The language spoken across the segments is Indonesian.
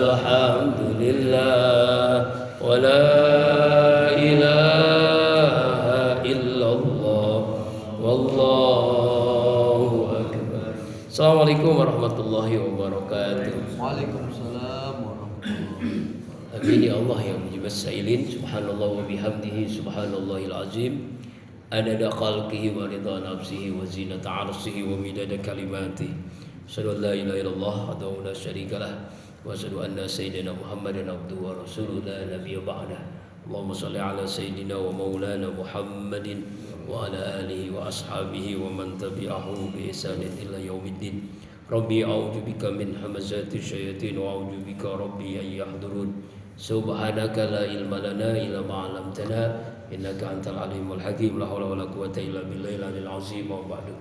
walhamdulillah wala ilaha illallah wallahu akbar. Assalamualaikum warahmatullahi wabarakatuh. Waalaikumsalam warahmatullahi wabarakatuh. Amin ya Allah ya mujibas sa'ilin. Subhanallah wa bihamdihi subhanallahil azim. Adada khalqihi wa ridha nafsihi wa zinata arsihi wa midada kalimatihi. Asyhadu an la ilaha illallah wahdahu la syarikalah wa asyhadu anna sayyidina Muhammadan abduhu wa rasuluhu la nabiyya ba'dah. Allahumma shalli ala sayyidina wa maulana Muhammadin wa ala alihi wa ashabihi wa man tabi'ahu bi ihsanin ila yaumiddin. Rabbi a'udzubika min hamazati syayatin wa a'udzubika rabbi an yahdurun. Subhanaka la ilma lana illa ma 'allamtana innaka antal alimul hakim. La haula wala quwwata illa billahil aliyil azim. Wa ba'du.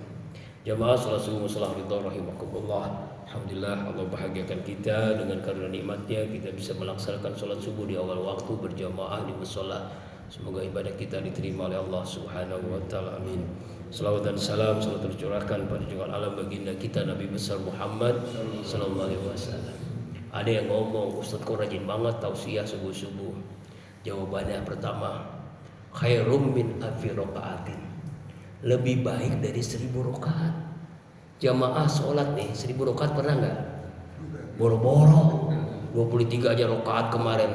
Jamaah salat subuh salam ridha rahimakumullah. Alhamdulillah Allah bahagiakan kita dengan karena nikmatnya kita bisa melaksanakan salat subuh di awal waktu berjamaah di mushola. Semoga ibadah kita diterima oleh Allah Subhanahu wa taala. Amin. Salawat dan salam selalu tercurahkan pada junjungan alam baginda kita Nabi besar Muhammad sallallahu alaihi wasallam. Ada yang ngomong, Ustaz kok rajin banget tausiah subuh-subuh. Jawabannya pertama, khairum min alfi rakaatin. Lebih baik dari 1000 rakaat. Jamaah sholat nih 1000 rakaat pernah nggak? Boro-boro 23 aja rakaat kemarin.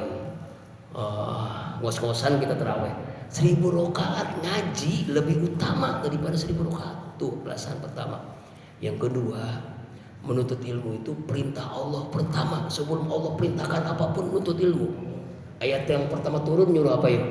Ngos-ngosan kita terawih 1000 rakaat ngaji lebih utama daripada 1000 rakaat. Tuh pelajaran pertama. Yang kedua, menuntut ilmu itu perintah Allah pertama. Sebelum Allah perintahkan apapun menuntut ilmu. Ayat yang pertama turun nyuruh apa ya?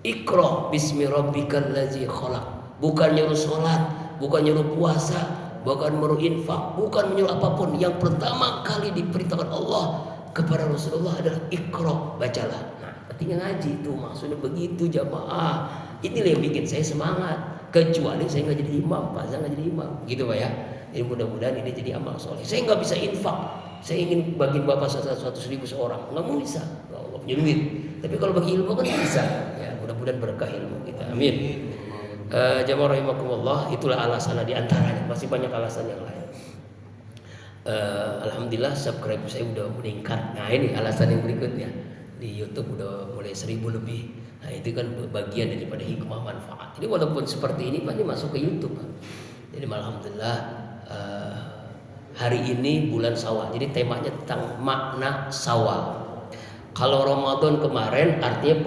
Iqra bismi rabbikal ladzi khalaq. Bukan nyuruh sholat, bukan nyuruh puasa, bukan nyuruh infak, bukan menyuruh apapun. Yang pertama kali diperintahkan Allah kepada Rasulullah adalah Iqra, bacalah. Artinya ngaji itu maksudnya begitu jamaah. Inilah yang bikin saya semangat. Kecuali saya nggak jadi imam, Pak, saya nggak jadi imam, gitu Pak ya. Jadi mudah-mudahan ini jadi amal soleh. Saya nggak bisa infak. Saya ingin bagi bapak 100.000 seorang, nggak mau bisa. Allah punya duit. Tapi kalau bagi ilmu kan bisa. Ya mudah-mudahan berkah ilmu kita. Amin. Jamaah rahimakumullah, itulah alasan di antaranya. Masih banyak alasan yang lain. Alhamdulillah subscribe saya udah meningkat. Nah ini alasan yang berikutnya. Di YouTube udah mulai 1000 lebih. Nah itu kan bagian daripada hikmah manfaat. Jadi walaupun seperti ini Pak, ini masuk ke YouTube. Jadi alhamdulillah hari ini bulan Syawal. Jadi temanya tentang makna Syawal. Kalau Ramadan kemarin artinya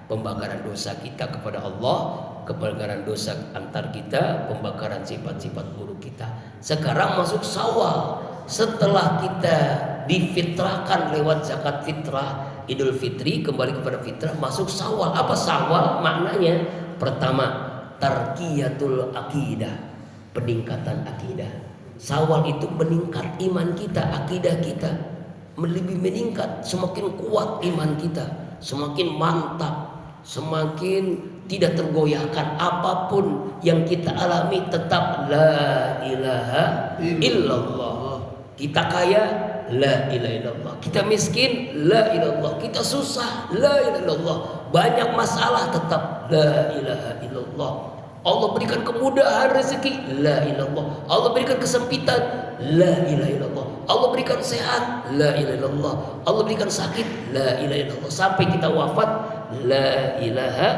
pembakaran dosa kita kepada Allah, pembakaran dosa antar kita, pembakaran sifat-sifat buruk kita. Sekarang masuk Syawal. Setelah kita difitrahkan lewat zakat fitrah, Idul Fitri, kembali kepada fitrah, masuk Syawal. Apa Syawal? Maknanya pertama, tarqiyatul akidah, peningkatan akidah. Syawal itu meningkat iman kita, akidah kita lebih meningkat, semakin kuat iman kita, semakin mantap, semakin tidak tergoyahkan apapun yang kita alami, tetap la ilaha illallah. Kita kaya, la ilaha illallah. Kita miskin, la ilaha illallah. Kita susah, la ilaha illallah. Banyak masalah, tetap la ilaha illallah. Allah berikan kemudahan rezeki, la ilaha illallah. Allah berikan kesempitan, la ilaha illallah. Allah berikan sehat, la ilaha illallah. Allah berikan sakit, la ilaha illallah. Sampai kita wafat, la ilaha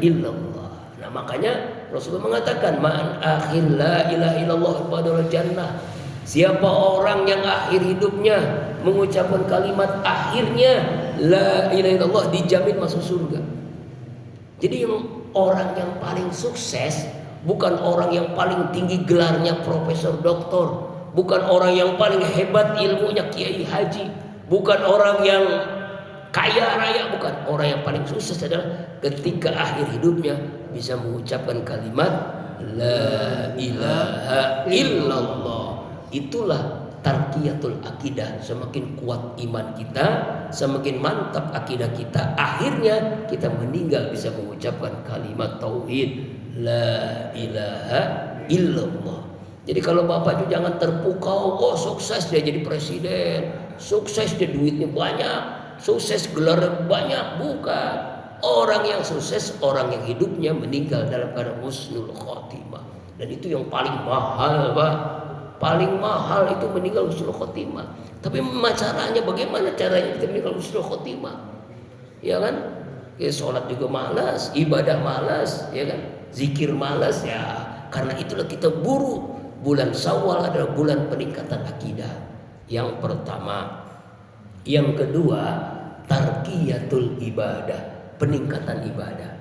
illallah. Nah makanya Rasulullah mengatakan, ma'an akhir la ilaha illallah padahal jannah. Siapa orang yang akhir hidupnya mengucapkan kalimat akhirnya la ilaha illallah, dijamin masuk surga. Jadi orang yang paling sukses bukan orang yang paling tinggi gelarnya profesor doktor, bukan orang yang paling hebat ilmunya kiai haji, bukan orang yang kaya raya, bukan. Orang yang paling sukses adalah ketika akhir hidupnya bisa mengucapkan kalimat la ilaha illallah. Itulah tarqiyatul akidah. Semakin kuat iman kita, semakin mantap akidah kita, akhirnya kita meninggal bisa mengucapkan kalimat tauhid la ilaha illallah. Jadi kalau bapak itu jangan terpukau, oh sukses dia jadi presiden, sukses dia duitnya banyak, sukses gelarnya banyak. Bukan. Orang yang sukses orang yang hidupnya meninggal dalam keadaan husnul khotimah. Dan itu yang paling mahal Pak. paling mahal itu meninggal husnul khotimah. Tapi bagaimana caranya kita meninggal husnul khotimah? Ya kan? Ya, sholat juga malas, ibadah malas, ya kan? Zikir malas, ya. Karena itulah kita buru. Bulan Syawal adalah bulan peningkatan akidah. Yang pertama. Yang kedua, tarqiyatul ibadah, peningkatan ibadah.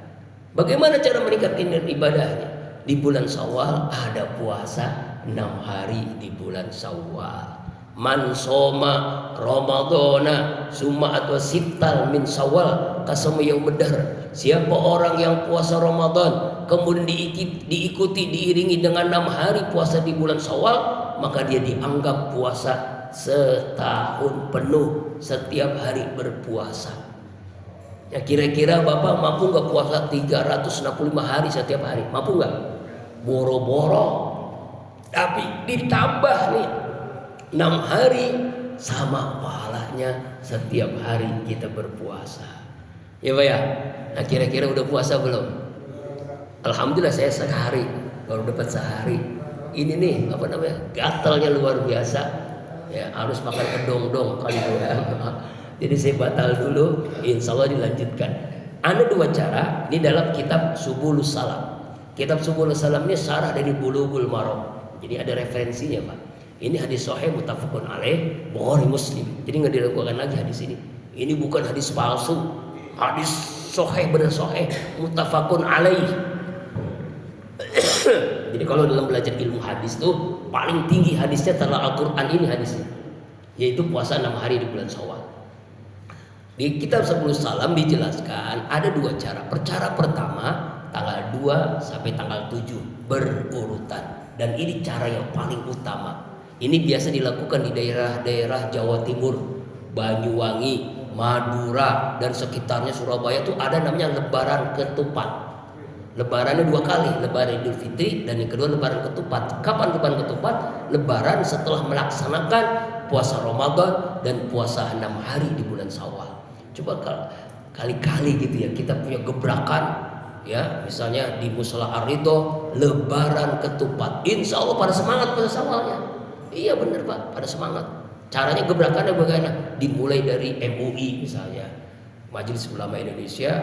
Bagaimana cara meningkatkan ibadahnya? Di bulan Syawal ada puasa 6 hari di bulan Syawal. Man soma Ramadana summa atwa sittal min Syawal kasama yaumad. Siapa orang yang puasa Ramadan kemudian diikuti diiringi dengan 6 hari puasa di bulan Syawal, maka dia dianggap puasa setahun penuh, setiap hari berpuasa. Ya, kira-kira Bapak mampu nggak puasa 365 hari setiap hari? Mampu nggak? Boro-boro. Tapi ditambah nih 6 hari sama pahalanya setiap hari kita berpuasa. Ya Pak ya. Nah, kira-kira udah puasa belum? Alhamdulillah saya sehari, baru dapat sehari. Ini nih apa namanya? Gatalnya luar biasa. Ya, harus makan kedong-dong kali itu ya. Jadi saya batal dulu, insya Allah dilanjutkan. Ada 2 cara, ini dalam kitab Subulus Salam. Kitab Subulus Salam ini syarah dari Bulughul Maram. Jadi ada referensinya Pak. Ini hadis sahih muttafaqun alaih, Bukhari Muslim. Jadi nggak diragukan lagi hadis ini. Ini bukan hadis palsu, hadis sahih benar sahih, muttafaqun alaih. Jadi kalau dalam belajar ilmu hadis tuh paling tinggi hadisnya setelah Al-Quran ini hadisnya, yaitu puasa 6 hari di bulan Syawal. Di kitab Subulus Salam dijelaskan ada 2 cara. Cara pertama tanggal 2 sampai tanggal 7 berurutan, dan ini cara yang paling utama. Ini biasa dilakukan di daerah-daerah Jawa Timur, Banyuwangi, Madura dan sekitarnya, Surabaya tuh ada namanya lebaran ketupat. Lebarannya 2 kali, lebaran Idul Fitri dan yang kedua lebaran ketupat. Kapan lebaran ketupat? Lebaran setelah melaksanakan puasa Ramadan dan puasa 6 hari di bulan Syawal. Coba kali-kali gitu ya kita punya gebrakan, ya misalnya di Mushola Ar-Ridho lebaran ketupat, insya Allah pada semangat puasa Syawalnya. Iya benar Pak, pada semangat. Caranya gebrakannya bagaimana? Dimulai dari MUI misalnya, Majelis Ulama Indonesia,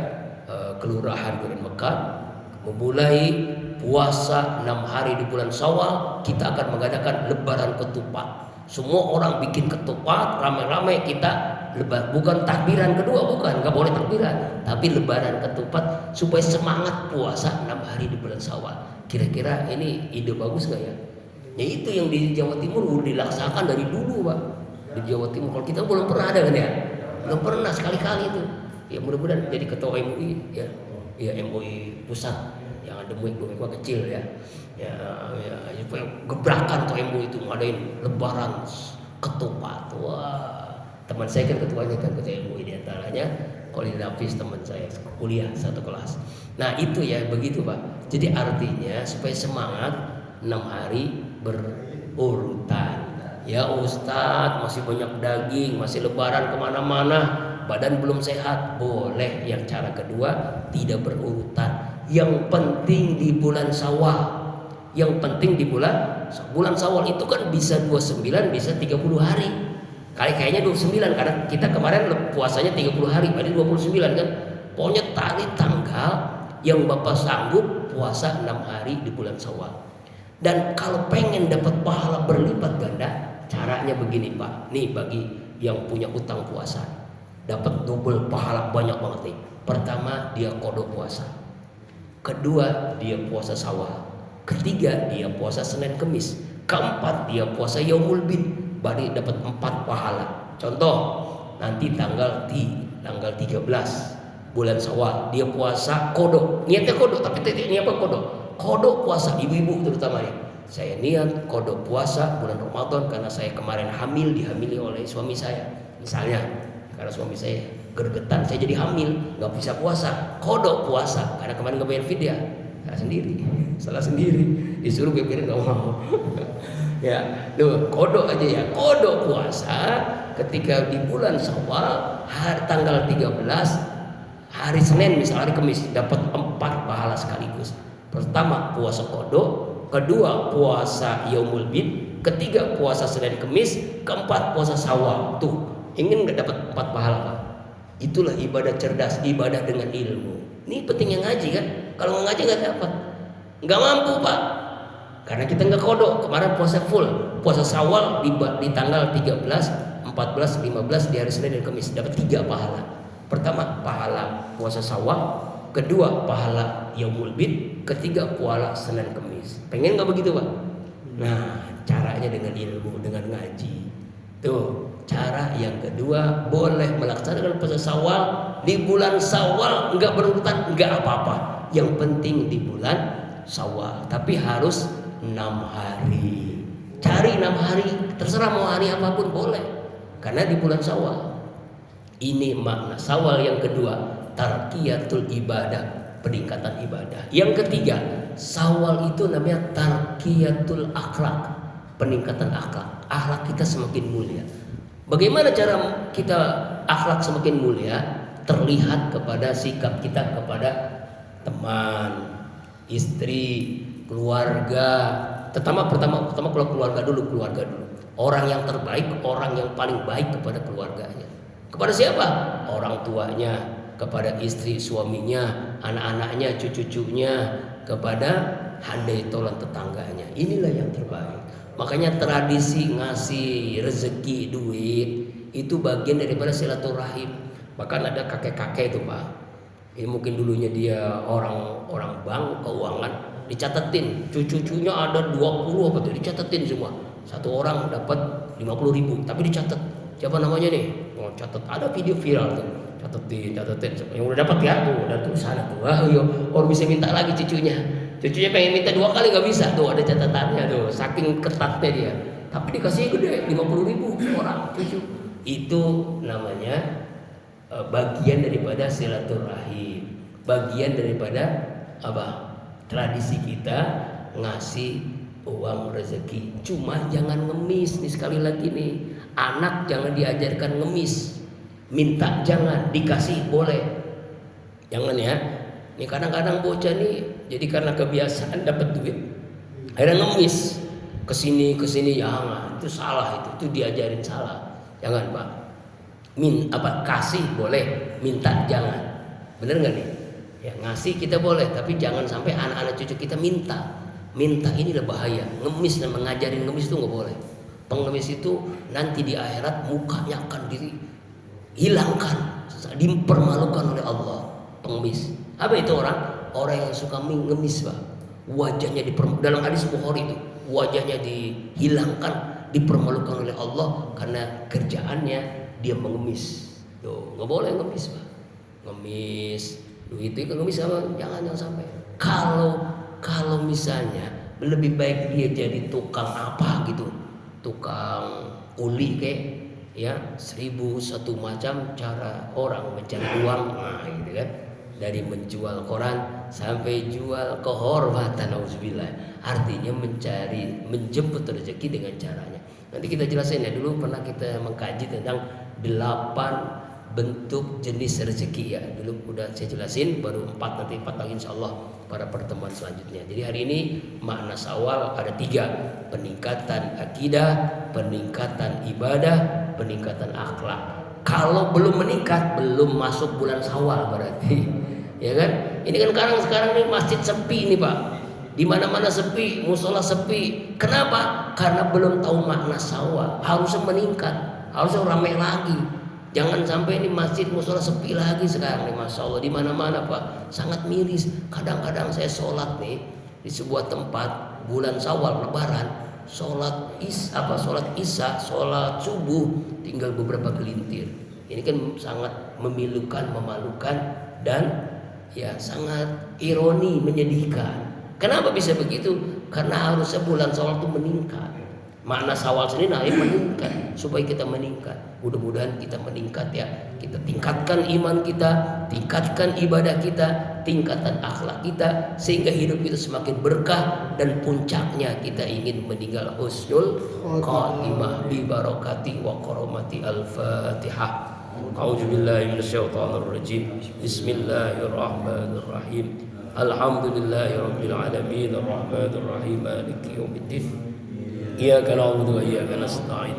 Kelurahan Duren Mekar, memulai puasa 6 hari di bulan Syawal, kita akan mengadakan lebaran ketupat. Semua orang bikin ketupat, ramai-ramai kita lebar. Bukan takbiran kedua, bukan, nggak boleh takbiran, tapi lebaran ketupat supaya semangat puasa 6 hari di bulan Syawal. Kira-kira ini ide bagus nggak ya? Ya itu yang di Jawa Timur udah dilaksanakan dari dulu Pak. Di Jawa Timur, kalau kita belum pernah ada kan ya? Belum pernah, sekali-kali itu. Ya mudah-mudahan jadi ketua MUI ya. Ya MUI pusat, yang ada MUI kecil ya. Ya gebrakan tuh MUI itu ngadain lebaran ketupat. Wah, teman saya kan ketuanya kan ketua MUI, diantaranya Kolil Nafis, teman saya kuliah satu kelas. Nah itu ya begitu Pak. Jadi artinya supaya semangat 6 hari berurutan. Ya Ustadz masih banyak daging, masih lebaran kemana-mana, badan belum sehat, boleh. Yang cara kedua tidak berurutan. Yang penting di bulan Syawal. Yang penting di bulan Syawal itu kan bisa 29, bisa 30 hari. Kayaknya 29 karena kita kemarin puasanya 30 hari, berarti 29 kan. Pokoknya tarik tanggal yang Bapak sanggup puasa 6 hari di bulan Syawal. Dan kalau pengen dapat pahala berlipat ganda, caranya begini Pak. Nih bagi yang punya utang puasa, dapat double pahala banyak banget nih. Pertama dia kodok puasa, kedua dia puasa Syawal, ketiga dia puasa Senin Kemis, keempat dia puasa Yaumul Bid, berarti dapat 4 pahala. Contoh nanti tanggal 13 bulan Syawal dia puasa kodok, niatnya kodok tapi ini apa kodok? Kodok puasa, ibu-ibu terutama ya. Saya niat kodok puasa bulan Ramadan karena saya kemarin dihamili oleh suami saya. Misalnya karena suami saya gergetan, saya jadi hamil, nggak bisa puasa. Kodok puasa karena kemarin nggak bayar fidyah. Salah sendiri, disuruh bayarin nggak mau. Ya, tuh kodok aja ya. Kodok puasa ketika di bulan Syawal tanggal 13 hari Senin misalnya hari Kamis dapat 4 pahala sekaligus. Pertama puasa kodok, kedua puasa Yaumul Bid, ketiga puasa Senin Kemis, keempat puasa Syawal. Tuh, ingin nggak dapat 4 pahala Pak? Itulah ibadah cerdas, ibadah dengan ilmu. Ini pentingnya ngaji kan? Kalau nggak ngaji nggak dapat, nggak mampu Pak. Karena kita nggak kodok. Kemarin puasa full, puasa Syawal di tanggal 13, 14, 15 di hari Senin dan Kemis, dapat 3 pahala. Pertama pahala puasa Syawal, kedua pahala Yaumul Bid, ketiga pahala Senin Kemis. Pengen nggak begitu Pak? Nah, caranya dengan ilmu, dengan ngaji. Tuh, cara yang kedua, boleh melaksanakan puasa Syawal di bulan Syawal, enggak berurutan, enggak apa-apa. Yang penting di bulan Syawal, tapi harus 6 hari. Cari 6 hari, terserah mau hari apapun boleh. Karena di bulan Syawal. Ini makna Syawal yang kedua, tarqiyatul ibadah, peningkatan ibadah. Yang ketiga, Syawal itu namanya tarqiyatul akhlak, peningkatan akhlak. Akhlak kita semakin mulia. Bagaimana cara kita akhlak semakin mulia? Terlihat kepada sikap kita kepada teman, istri, keluarga. Pertama kalau keluarga dulu. Orang yang terbaik, orang yang paling baik kepada keluarganya. Kepada siapa? Orang tuanya, kepada istri, suaminya, anak-anaknya, cucu-cucunya, kepada handai tolan tetangganya. Inilah yang terbaik. Makanya tradisi ngasih rezeki, duit itu bagian daripada silaturahim. Bahkan ada kakek-kakek itu Pak. Ini mungkin dulunya dia orang bank keuangan, dicatetin. Cucu-cucunya ada 20 apa tuh, dicatetin semua. Satu orang dapat 50.000, tapi dicatat. Siapa namanya nih? Oh, catat. Ada video viral tuh. Catetin. Yang udah dapat ya, tuh udah tulisan tuh. Wah, iya, orang bisa minta lagi cucunya. Cucunya pengen minta 2 kali nggak bisa, tuh ada catatannya tuh, saking ketatnya dia. Tapi dikasih gede, 50.000 orang cucu. Itu namanya bagian daripada silaturahim, bagian daripada apa? Tradisi kita ngasih uang rezeki. Cuma jangan ngemis nih, sekali lagi nih, anak jangan diajarkan ngemis. Minta jangan, dikasih boleh. Jangan ya. Ini kadang-kadang bocah nih, jadi karena kebiasaan dapat duit, akhirnya ngemis kesini jangan, itu salah, itu diajarin salah. Jangan Pak. Kasih boleh, minta jangan. Bener nggak nih? Ya, ngasih kita boleh, tapi jangan sampai anak-anak cucu kita minta. Minta inilah bahaya. Ngemis dan mengajarin ngemis itu nggak boleh. Pengemis itu nanti di akhirat mukanya akan dihilangkan, dipermalukan oleh Allah. Pengemis. Apa itu orang? Orang yang suka ngemis Pak. Wajahnya dalam hadis Bukhari itu, wajahnya dihilangkan, dipermalukan oleh Allah karena kerjaannya dia mengemis. Tuh, nggak boleh ngemis Pak. Ngemis, duit itu ngemis apa? Jangan sampai. Kalau misalnya lebih baik dia jadi tukang apa gitu, tukang uli kayak ya, 1001 macam cara orang mencari uang, nah gitu kan. Dari menjual koran sampai jual kehormatan, auzubillah. Artinya menjemput rezeki dengan caranya. Nanti kita jelasin ya, dulu pernah kita mengkaji tentang 8 bentuk jenis rezeki ya. Dulu udah saya jelasin, baru 4, nanti 4 lagi insyaallah pada pertemuan selanjutnya. Jadi hari ini makna Syawal ada 3, peningkatan akidah, peningkatan ibadah, peningkatan akhlak. Kalau belum meningkat, belum masuk bulan Syawal berarti. Ya kan? Ini kan sekarang nih masjid sepi nih Pak. Di mana-mana sepi, musola sepi. Kenapa? Karena belum tahu makna Syawal. Harusnya meningkat, harusnya ramai lagi. Jangan sampai ini masjid musola sepi lagi sekarang nih, Masya Allah. Di mana-mana Pak, sangat miris. Kadang-kadang saya sholat nih di sebuah tempat bulan Syawal Lebaran, sholat isya, sholat subuh, tinggal beberapa gelintir. Ini kan sangat memilukan, memalukan, dan ya sangat ironi, menyedihkan. Kenapa bisa begitu? Karena harusnya bulan Syawal itu meningkat. Makna Syawal sendiri meningkat, supaya kita meningkat. Mudah-mudahan kita meningkat ya. Kita tingkatkan iman kita, tingkatkan ibadah kita, tingkatkan akhlak kita, sehingga hidup kita semakin berkah, dan puncaknya kita ingin meninggal husnul khatimah bi barakati wa karamati al-Fatihah. A'udzubillahi minasyaitonir rajim. Bismillahirrahmanirrahim. Alhamdulillahirabbil alamin arrahmanir rahim maliki yaumiddin. إياك نعبد وإياك نستعين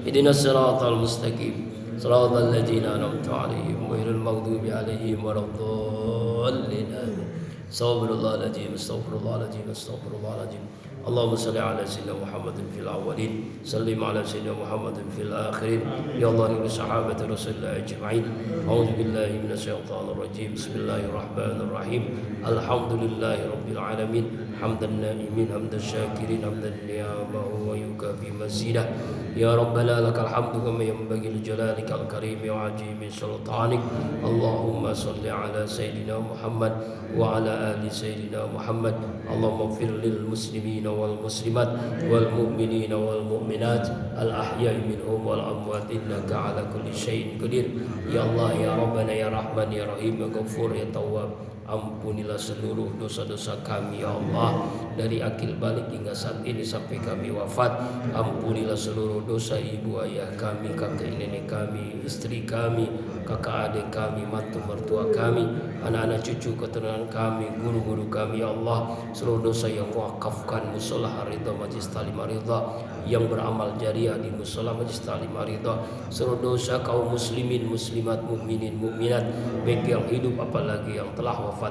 اهدنا الصراط المستقيم صراط الذين أنعمت عليهم غير المغضوب عليهم ولا الضالين آمين. استغفر الله العظيم استغفر الله العظيم استغفر الله العظيم. اللهم صل على سيدنا محمد في الأولين سلم على سيدنا محمد في الآخرين. يا الله نور صحابة رسول الله أجمعين. أعوذ بالله من الشيطان الرجيم. بسم الله الرحمن الرحيم. الحمد لله رب العالمين حمد النائمين حمد الشاكرين حمد النعمة ويكافي مزيده. يا ربنا لك الحمد كما ينبغي لجلالك الكريم وعجيب سلطانك. اللهم صل على سيدنا محمد وعلى آل سيدنا محمد. اللهم اغفر للمسلمين والمسلمات والمؤمنين والمؤمنات الأحياء منهم والأموات إنك على كل شيء قدير. يا الله يا ربنا يا رحمن يا رحيم يا غفور يا تواب. Ampunilah seluruh dosa-dosa kami ya Allah, dari akil balik hingga saat ini sampai kami wafat. Ampunilah seluruh dosa ibu ayah kami, kakek nenek kami, istri kami, kakak adik kami, mantu mertua kami, anak-anak cucu keturunan kami, guru-guru kami ya Allah. Seluruh dosa yang wakafkan musola Ridha Majlis Ta'lim Ridha, yang beramal jariah di musola Majlis Ta'lim Ridha. Seluruh dosa kaum muslimin, muslimat, mukminin, mukminat, baik yang hidup apalagi yang telah wafat.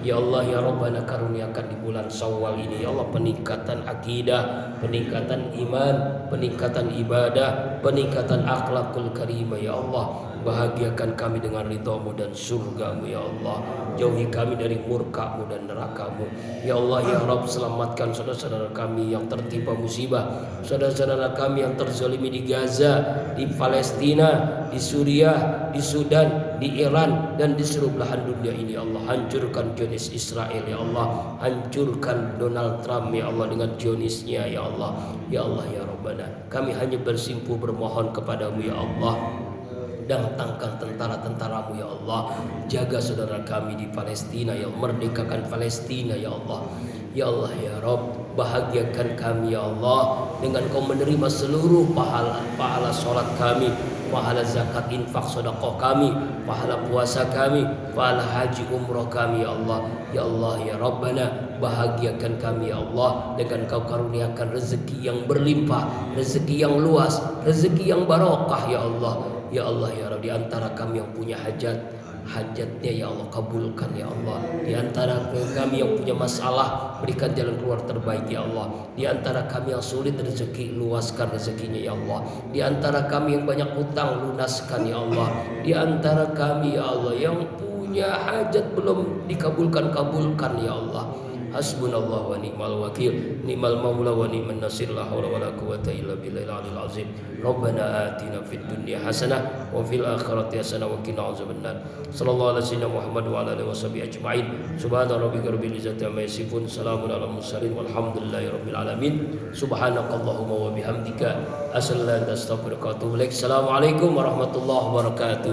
Ya Allah ya Rabbana, karuniakan di bulan Syawal ini ya Allah peningkatan akidah, peningkatan iman, peningkatan ibadah, peningkatan akhlakul karimah ya Allah. Bahagiakan kami dengan ridhamu dan surgamu ya Allah. Jauhi kami dari murkamu dan nerakamu ya Allah ya Rabb. Selamatkan saudara-saudara kami yang tertimpa musibah, saudara-saudara kami yang terzalimi di Gaza, di Palestina, di Suriah, di Sudan, di Iran, dan di seluruh belahan dunia ini ya Allah. Hancurkan Zionis Israel ya Allah. Hancurkan Donald Trump ya Allah dengan Zionisnya ya Allah. Ya Allah ya Rabbana, kami hanya bersimpuh bermohon kepadamu ya Allah. Datangkan tentara-tentaramu ya Allah. Jaga saudara kami di Palestina ya Allah. Merdekakan Palestina ya Allah. Ya Allah ya Rabb, bahagiakan kami ya Allah dengan kau menerima seluruh pahala sholat kami, pahala zakat infak sedekah kami, pahala puasa kami, pahala haji umrah kami ya Allah. Ya Allah ya Rabbana, bahagiakan kami ya Allah dengan kau karuniakan rezeki yang berlimpah, rezeki yang luas, rezeki yang barokah ya Allah. Ya Allah ya Rabb, di antara kami yang punya hajatnya ya Allah kabulkan ya Allah. Di antara kami yang punya masalah, berikan jalan keluar terbaik ya Allah. Di antara kami yang sulit rezeki, luaskan rezekinya ya Allah. Di antara kami yang banyak hutang, lunaskan ya Allah. Di antara kami ya Allah yang punya hajat belum dikabulkan, kabulkan ya Allah. Hasbunallah wa ni'mal wakil, ni'mal maula wa ni'man nasir, la haula wala quwwata illa billahil aliyil azim. Rabbana atina fid dunya hasanah wa fil akhirati hasanah wa qina azabannar. Sallallahu alaihi wasallam Muhammad wa ala alihi washabihi ajma'in. Subhana rabbika rabbil izzati amma yasifun, salamun alal mursalin walhamdulillahi rabbil alamin. Subhanakallahumma wa bihamdika asyhadu an la ilaha illa anta astaghfiruka wa atubu ilaik. Assalamualaikum warahmatullahi wabarakatuh.